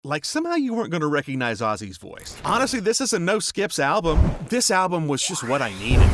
like somehow you weren't going to recognize Ozzy's voice. Honestly, this is a no-skips album. This album was just what I needed.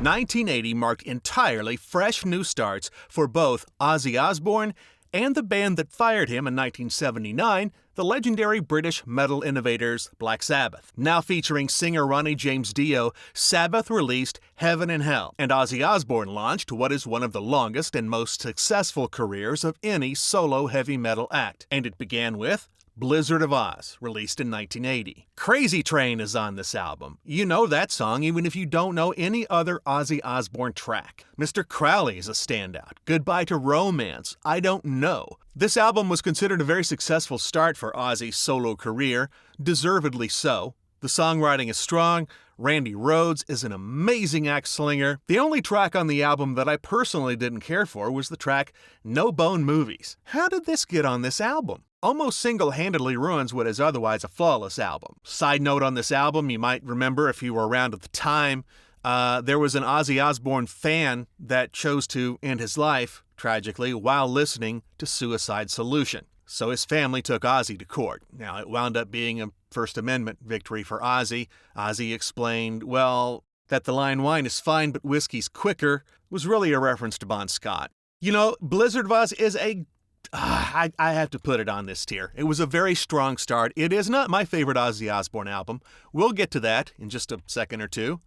'80 marked entirely fresh new starts for both Ozzy Osbourne and the band that fired him in 1979, the legendary British metal innovators Black Sabbath. Now featuring singer Ronnie James Dio, Sabbath released Heaven and Hell, and Ozzy Osbourne launched what is one of the longest and most successful careers of any solo heavy metal act. And it began with Blizzard of Ozz, released in 1980. Crazy Train is on this album. You know that song even if you don't know any other Ozzy Osbourne track. Mr. Crowley is a standout. Goodbye to Romance, I Don't Know. This album was considered a very successful start for Ozzy's solo career, deservedly so. The songwriting is strong. Randy Rhoads is an amazing axe slinger. The only track on the album that I personally didn't care for was the track No Bone Movies. How did this get on this album? Almost single-handedly ruins what is otherwise a flawless album. Side note on this album, you might remember if you were around at the time, there was an Ozzy Osbourne fan that chose to end his life, tragically, while listening to Suicide Solution. So his family took Ozzy to court. Now, it wound up being a First Amendment victory for Ozzy. Ozzy explained, well, that the line "wine is fine, but whiskey's quicker" was really a reference to Bon Scott. You know, Blizzard of Ozz is I have to put it on this tier. It was a very strong start. It is not my favorite Ozzy Osbourne album. We'll get to that in just a second or two.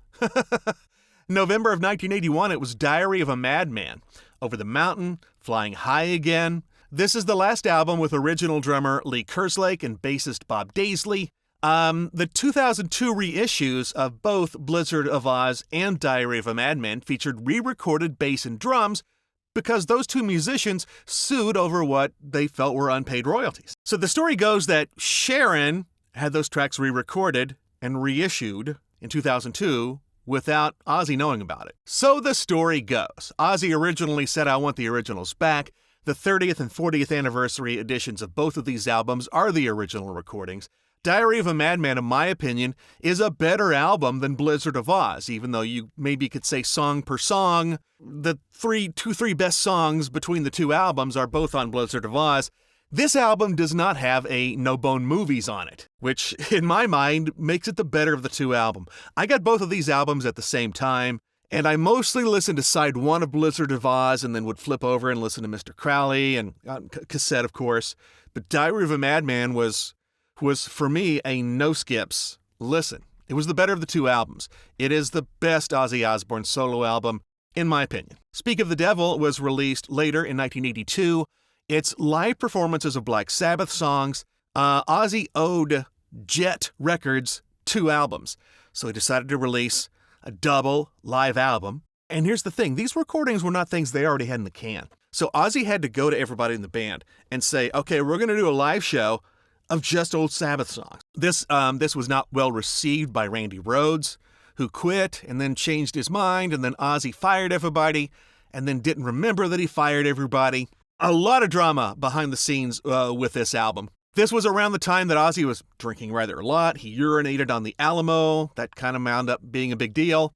November of 1981, it was Diary of a Madman, Over the Mountain, Flying High Again. This is the last album with original drummer Lee Kerslake and bassist Bob Daisley. The 2002 reissues of both Blizzard of Ozz and Diary of a Madman featured re-recorded bass and drums because those two musicians sued over what they felt were unpaid royalties. So the story goes that Sharon had those tracks re-recorded and reissued in 2002 without Ozzy knowing about it. So the story goes. Ozzy originally said, "I want the originals back." The 30th and 40th anniversary editions of both of these albums are the original recordings. Diary of a Madman, in my opinion, is a better album than Blizzard of Ozz, even though you maybe could say song per song. The three best songs between the two albums are both on Blizzard of Ozz. This album does not have a No Bone Movies on it, which, in my mind, makes it the better of the two albums. I got both of these albums at the same time, and I mostly listened to side one of Blizzard of Ozz and then would flip over and listen to Mr. Crowley and cassette, of course. But Diary of a Madman was for me a no-skips listen. It was the better of the two albums. It is the best Ozzy Osbourne solo album, in my opinion. Speak of the Devil was released later in 1982. It's live performances of Black Sabbath songs. Ozzy owed Jet Records 2 albums, so he decided to release a double live album. And here's the thing, these recordings were not things they already had in the can. So Ozzy had to go to everybody in the band and say, okay, we're going to do a live show of just old Sabbath songs. This was not well received by Randy Rhoads, who quit and then changed his mind, and then Ozzy fired everybody and then didn't remember that he fired everybody. A lot of drama behind the scenes with this album. This was around the time that Ozzy was drinking rather a lot. He urinated on the Alamo. That kind of wound up being a big deal.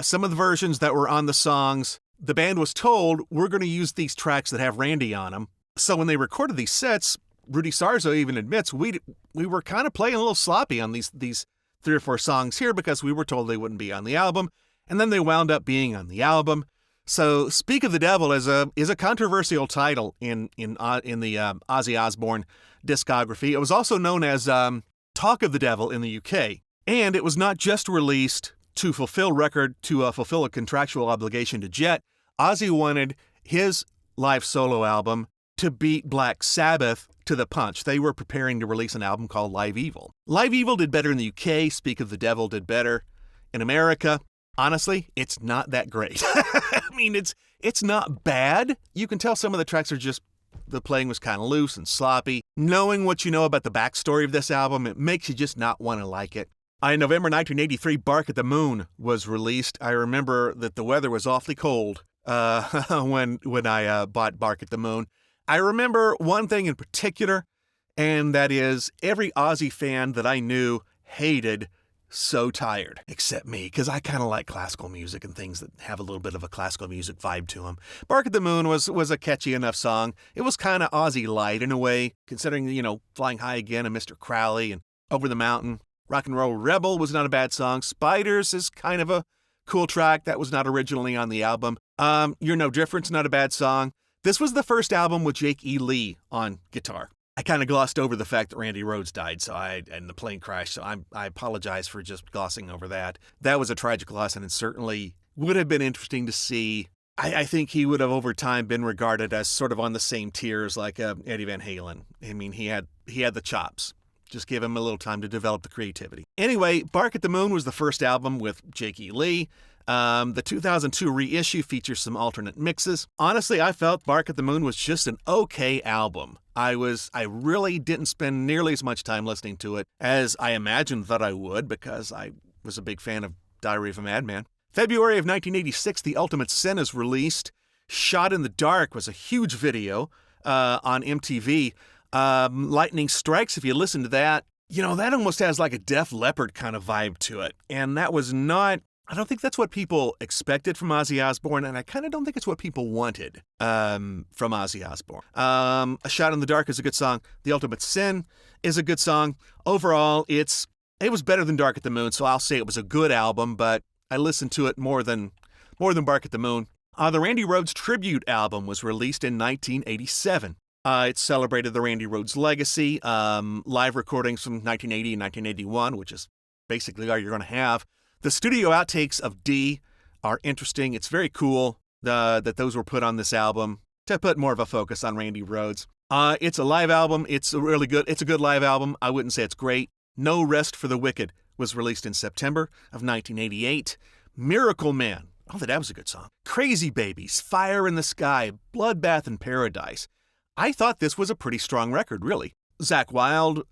Some of the versions that were on the songs, the band was told, we're going to use these tracks that have Randy on them. So when they recorded these sets, Rudy Sarzo even admits we were kind of playing a little sloppy on these 3 or 4 songs here because we were told they wouldn't be on the album, and then they wound up being on the album. So Speak of the Devil is a controversial title in the Ozzy Osbourne discography. It was also known as Talk of the Devil in the UK, and it was not just released to fulfill a contractual obligation to Jet. Ozzy wanted his live solo album to beat Black Sabbath to the punch. They were preparing to release an album called Live Evil. Live Evil did better in the UK. Speak of the Devil did better in America. Honestly, it's not that great. I mean, it's not bad. You can tell some of the tracks are just, the playing was kind of loose and sloppy. Knowing what you know about the backstory of this album, it makes you just not want to like it. In November 1983, Bark at the Moon was released. I remember that the weather was awfully cold when I bought Bark at the Moon. I remember one thing in particular, and that is every Ozzy fan that I knew hated so tired, except me, because I kind of like classical music and things that have a little bit of a classical music vibe to them. Bark at the Moon was a catchy enough song. It was kind of Ozzy light in a way, considering, Flying High Again and Mr. Crowley and Over the Mountain. Rock and Roll Rebel was not a bad song. Spiders is kind of a cool track that was not originally on the album. You're No Different's not a bad song. This was the first album with Jake E. Lee on guitar. I kind of glossed over the fact that Randy Rhoads died, and the plane crashed, so I apologize for just glossing over that. That was a tragic loss, and it certainly would have been interesting to see. I think he would have over time been regarded as sort of on the same tier as like Eddie Van Halen. I mean, he had the chops. Just give him a little time to develop the creativity. Anyway, Bark at the Moon was the first album with Jake E. Lee. The 2002 reissue features some alternate mixes. Honestly, I felt Bark at the Moon was just an okay album. I really didn't spend nearly as much time listening to it as I imagined that I would, because I was a big fan of Diary of a Madman. February of 1986, The Ultimate Sin is released. Shot in the Dark was a huge video on MTV. Lightning Strikes, if you listen to that, that almost has like a Def Leppard kind of vibe to it. And that was not, I don't think that's what people expected from Ozzy Osbourne, and I kind of don't think it's what people wanted from Ozzy Osbourne. A Shot in the Dark is a good song. The Ultimate Sin is a good song. Overall, it was better than Bark at the Moon, so I'll say it was a good album, but I listened to it more than Bark at the Moon. The Randy Rhoads tribute album was released in 1987. It celebrated the Randy Rhoads legacy, live recordings from 1980 and 1981, which is basically all you're going to have. The studio outtakes of D are interesting. It's very cool that those were put on this album to put more of a focus on Randy Rhoads. It's a live album. It's a good live album. I wouldn't say it's great. No Rest for the Wicked was released in September of 1988. Miracle Man. Oh, that was a good song. Crazy Babies, Fire in the Sky, Bloodbath in Paradise. I thought this was a pretty strong record, really. Zakk Wylde,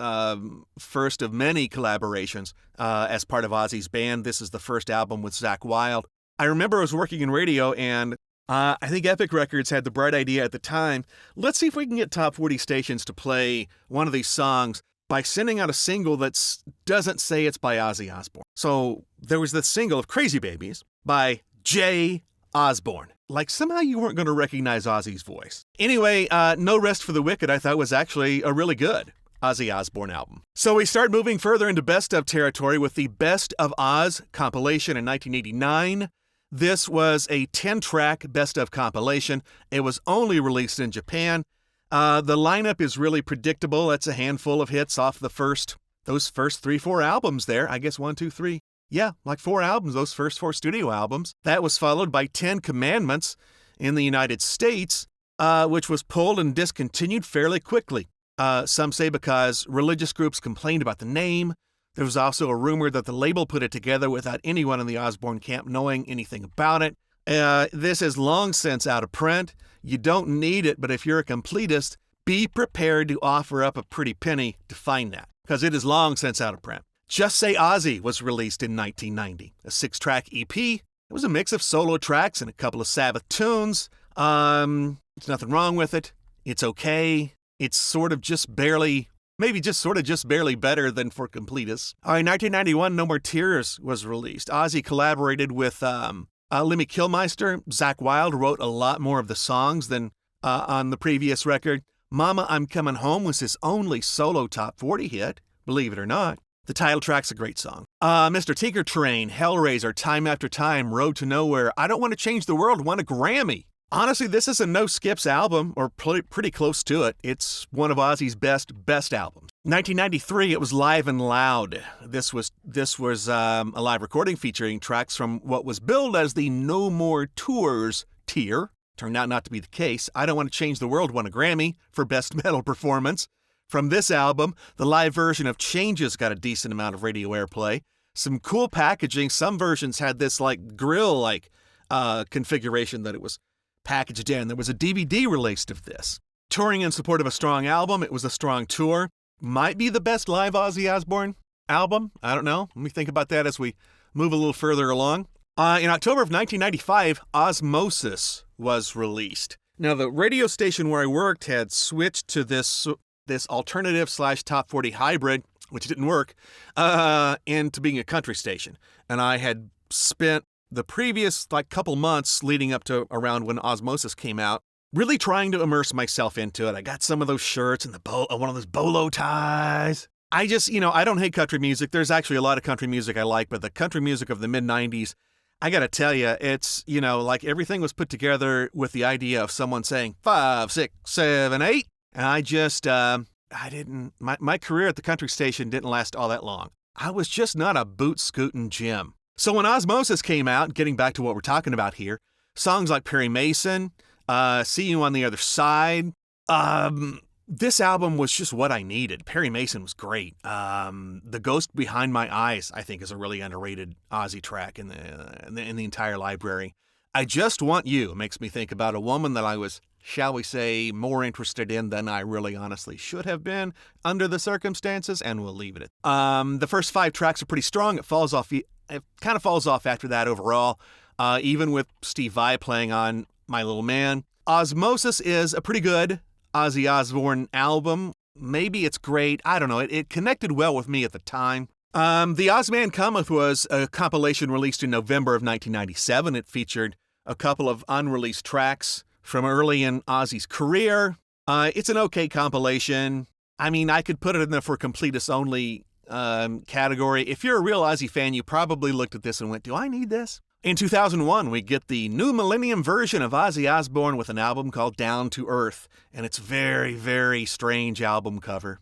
first of many collaborations as part of Ozzy's band. This is the first album with Zakk Wylde. I remember I was working in radio, and I think Epic Records had the bright idea at the time, let's see if we can get top 40 stations to play one of these songs by sending out a single that doesn't say it's by Ozzy Osbourne. So there was this single of Crazy Babies by J. Osbourne. Like somehow you weren't going to recognize Ozzy's voice. Anyway, No Rest for the Wicked I thought was actually a really good Ozzy Osbourne album. So we start moving further into best of territory with the Best of Ozz compilation in 1989. This was a 10-track best of compilation. It was only released in Japan. The lineup is really predictable. It's a handful of hits off those first 3-4 albums there. I guess 1, 2, 3. Yeah, like 4 albums, those first 4 studio albums. That was followed by 10 Commandments in the United States, which was pulled and discontinued fairly quickly. Some say because religious groups complained about the name. There was also a rumor that the label put it together without anyone in the Osbourne camp knowing anything about it. This is long since out of print. You don't need it, but if you're a completist, be prepared to offer up a pretty penny to find that, because it is long since out of print. Just Say Ozzy was released in 1990, a 6-track EP. It was a mix of solo tracks and a couple of Sabbath tunes. There's nothing wrong with it. It's okay. It's sort of just barely better than for completists. In 1991, No More Tears was released. Ozzy collaborated with Lemmy Kilmister. Zakk Wylde wrote a lot more of the songs than on the previous record. Mama, I'm Coming Home was his only solo top 40 hit, believe it or not. The title track's a great song. Mr. Tinker Train, Hellraiser, Time After Time, Road to Nowhere, I Don't Want to Change the World won a Grammy. Honestly, this is a no skips album, or pretty close to it. It's one of Ozzy's best albums. 1993, it was Live and Loud. This was a live recording featuring tracks from what was billed as the No More Tours tier. Turned out not to be the case. I Don't Want to Change the World won a Grammy for Best Metal Performance. From this album, the live version of Changes got a decent amount of radio airplay. Some cool packaging. Some versions had this grill configuration that it was packaged in. There was a DVD released of this. Touring in support of a strong album, it was a strong tour. Might be the best live Ozzy Osbourne album. I don't know. Let me think about that as we move a little further along. In October of 1995, Ozzmosis was released. Now, the radio station where I worked had switched to this alternative / top 40 hybrid which didn't work, into being a country station. And I had spent the previous couple months leading up to around when Ozzmosis came out, really trying to immerse myself into it. I got some of those shirts and one of those bolo ties. I just, I don't hate country music. There's actually a lot of country music I like, but the country music of the mid-90s, I gotta tell you, it's, everything was put together with the idea of someone saying 5, 6, 7, 8. And I just, my career at the country station didn't last all that long. I was just not a boot-scooting Jim. So when Ozzmosis came out, getting back to what we're talking about here, songs like Perry Mason, See You on the Other Side, this album was just what I needed. Perry Mason was great. The Ghost Behind My Eyes, I think, is a really underrated Ozzy track in the entire library. I Just Want You makes me think about a woman that I was, shall we say, more interested in than I really honestly should have been under the circumstances, and we'll leave it at the first 5 tracks are pretty strong. It kind of falls off after that overall, even with Steve Vai playing on My Little Man. Ozzmosis is a pretty good Ozzy Osbourne album. Maybe it's great. I don't know. It connected well with me at the time. The Ozzman Cometh was a compilation released in November of 1997. It featured a couple of unreleased tracks from early in Ozzy's career. It's an okay compilation. I mean, I could put it in the for completist only category. If you're a real Ozzy fan, you probably looked at this and went, do I need this? In 2001, we get the new millennium version of Ozzy Osbourne with an album called Down to Earth, and it's very, very strange album cover.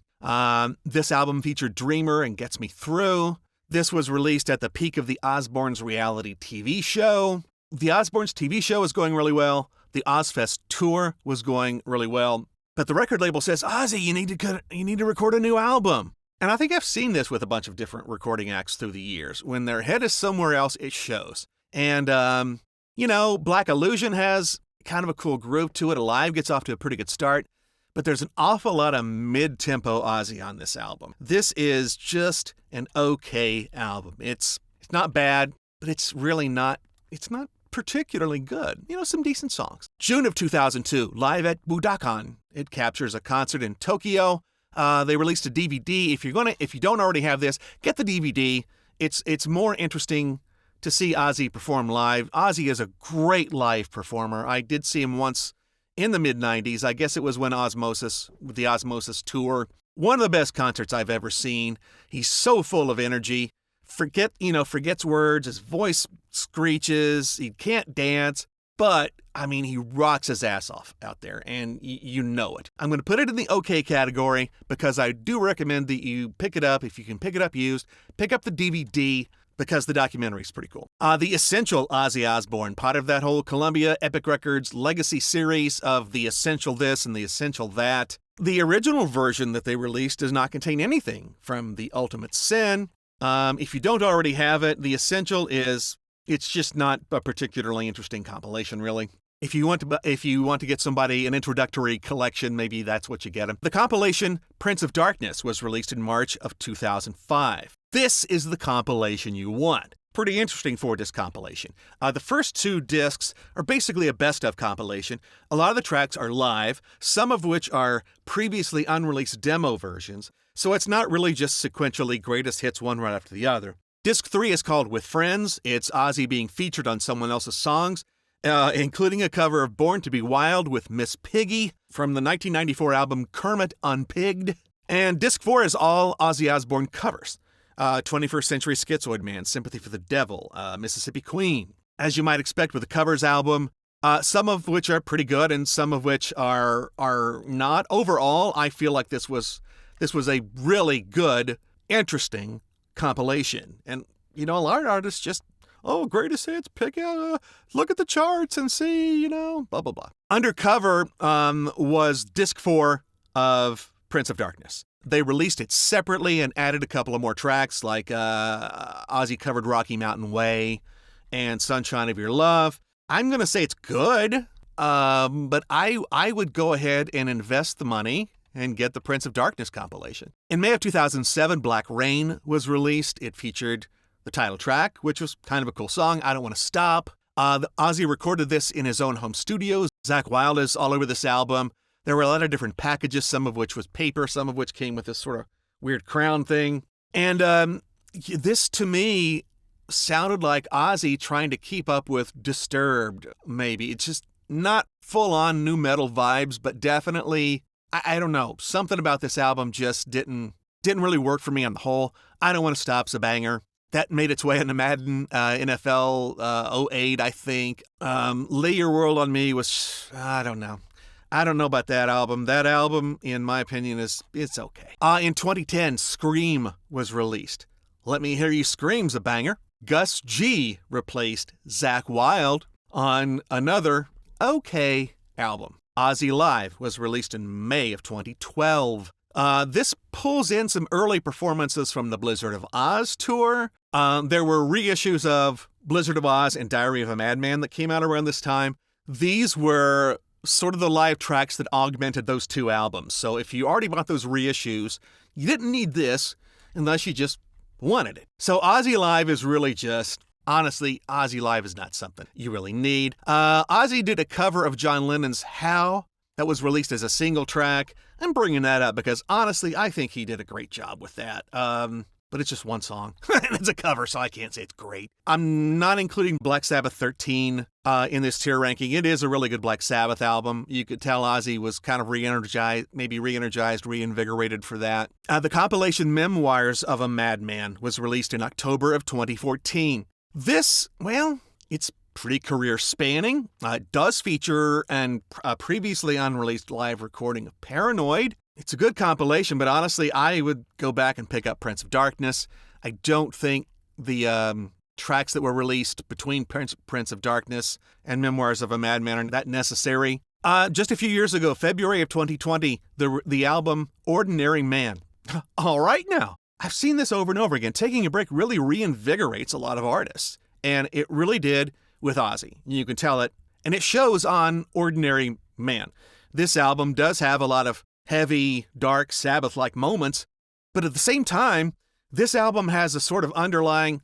This album featured Dreamer and Gets Me Through. This was released at the peak of the Osbournes reality TV show. The Osbournes TV show was going really well. The Ozzfest tour was going really well. But the record label says, Ozzy, you need to record a new album. And I think I've seen this with a bunch of different recording acts through the years. When their head is somewhere else, it shows. And, Black Illusion has kind of a cool groove to it. Alive gets off to a pretty good start. But there's an awful lot of mid-tempo Ozzy on this album. This is just an okay album. It's not bad, but it's not particularly good. Some decent songs. June of 2002, live at Budokan. It captures a concert in Tokyo. They released a DVD. If you don't already have this, get the DVD. It's more interesting to see Ozzy perform live. Ozzy is a great live performer. I did see him once in the mid-90s. I guess it was when the Ozzmosis tour. One of the best concerts I've ever seen. He's so full of energy. Forgets words. His voice screeches. He can't dance. But, he rocks his ass off out there, and you know it. I'm going to put it in the okay category because I do recommend that you pick it up. If you can pick it up used, pick up the DVD because the documentary is pretty cool. The Essential Ozzy Osbourne, part of that whole Columbia Epic Records legacy series of the Essential This and the Essential That. The original version that they released does not contain anything from The Ultimate Sin. If you don't already have it, the Essential it's just not a particularly interesting compilation, really. If you want to get somebody an introductory collection, maybe that's what you get them. The compilation Prince of Darkness was released in March of 2005. This is the compilation you want. Pretty interesting 4-disc compilation. The first 2 discs are basically a best-of compilation. A lot of the tracks are live, some of which are previously unreleased demo versions, so it's not really just sequentially greatest hits one right after the other. Disc 3 is called With Friends. It's Ozzy being featured on someone else's songs, including a cover of Born to Be Wild with Miss Piggy from the 1994 album Kermit Unpigged. And Disc 4 is all Ozzy Osbourne covers. 21st Century Schizoid Man, Sympathy for the Devil, Mississippi Queen. As you might expect with a covers album, some of which are pretty good and some of which are not. Overall, I feel like this was a really good, interesting compilation. And, a lot of artists just, greatest hits, pick out, look at the charts and see, blah, blah, blah. Undercover was Disc 4 of Prince of Darkness. They released it separately and added a couple of more tracks, like Ozzy covered Rocky Mountain Way and Sunshine of Your Love. I'm going to say it's good, but I would go ahead and invest the money and get the Prince of Darkness compilation. In May of 2007, Black Rain was released. It featured the title track, which was kind of a cool song, I Don't Want to Stop. Ozzy recorded this in his own home studios. Zakk Wylde is all over this album. There were a lot of different packages, some of which was paper, some of which came with this sort of weird crown thing. And this, to me, sounded like Ozzy trying to keep up with Disturbed, maybe. It's just not full-on nu metal vibes, but definitely, I don't know, something about this album just didn't really work for me on the whole. I Don't Want to Stop's a banger. That made its way into Madden, NFL 08, I think. Lay Your World on Me was, I don't know. I don't know about that album. That album, in my opinion, it's okay. In 2010, Scream was released. Let Me Hear You Scream's a banger. Gus G replaced Zakk Wylde on another okay album. Ozzy Live was released in May of 2012. This pulls in some early performances from the Blizzard of Ozz tour. There were reissues of Blizzard of Ozz and Diary of a Madman that came out around this time. These were sort of the live tracks that augmented those two albums. So if you already bought those reissues, you didn't need this unless you just wanted it. So Ozzy Live is really just, honestly, Ozzy Live is not something you really need. Ozzy did a cover of John Lennon's How that was released as a single track. I'm bringing that up because, honestly, I think he did a great job with that. But it's just one song. And it's a cover, so I can't say it's great. I'm not including Black Sabbath 13 in this tier ranking. It is a really good Black Sabbath album. You could tell Ozzy was kind of reinvigorated for that. The compilation Memoirs of a Madman was released in October of 2014. This, well, it's pretty career spanning. It does feature a previously unreleased live recording of Paranoid. It's a good compilation, but honestly, I would go back and pick up Prince of Darkness. I don't think the tracks that were released between Prince of Darkness and Memoirs of a Madman are that necessary. Just a few years ago, February of 2020, the album Ordinary Man. All right now, I've seen this over and over again. Taking a break really reinvigorates a lot of artists, and it really did with Ozzy. You can tell it, and it shows on Ordinary Man. This album does have a lot of heavy, dark, Sabbath-like moments, but at the same time, this album has a sort of underlying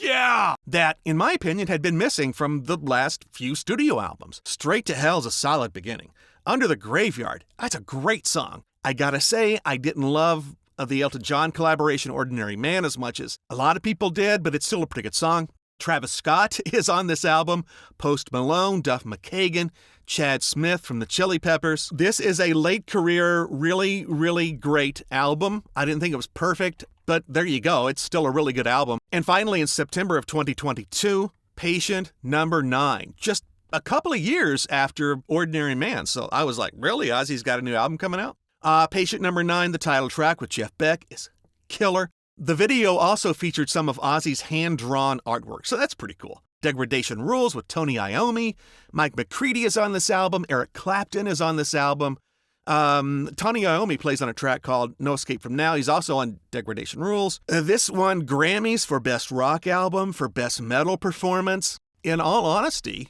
yeah that, in my opinion, had been missing from the last few studio albums. Straight to Hell's a solid beginning. Under the Graveyard, that's a great song. I gotta say, I didn't love the Elton John collaboration Ordinary Man as much as a lot of people did, but it's still a pretty good song. Travis Scott is on this album, Post Malone, Duff McKagan, Chad Smith from the Chili Peppers. This is a late career, really, really great album. I didn't think it was perfect, but there you go. It's still a really good album. And finally, in September of 2022, Patient Number 9. Just a couple of years after Ordinary Man. So I was like, really? Ozzy's got a new album coming out? Patient Number 9, the title track with Jeff Beck, is killer. The video also featured some of Ozzy's hand-drawn artwork, so that's pretty cool. Degradation Rules with Tony Iommi. Mike McCready is on this album. Eric Clapton is on this album. Tony Iommi plays on a track called No Escape From Now. He's also on Degradation Rules. This won Grammys for Best Rock Album, for Best Metal Performance. In all honesty,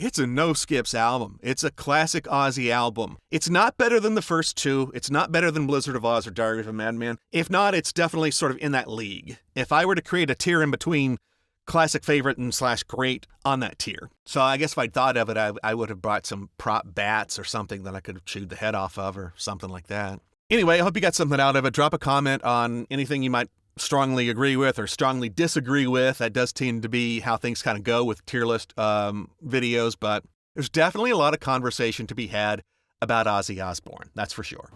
it's a no-skips album. It's a classic Ozzy album. It's not better than the first two. It's not better than Blizzard of Ozz or Diary of a Madman. If not, it's definitely sort of in that league. If I were to create a tier in between classic favorite and / great on that tier. So I guess if I'd thought of it, I would have brought some prop bats or something that I could have chewed the head off of or something like that. Anyway, I hope you got something out of it. Drop a comment on anything you might strongly agree with or strongly disagree with. That does tend to be how things kind of go with tier list videos, but there's definitely a lot of conversation to be had about Ozzy Osbourne. That's for sure.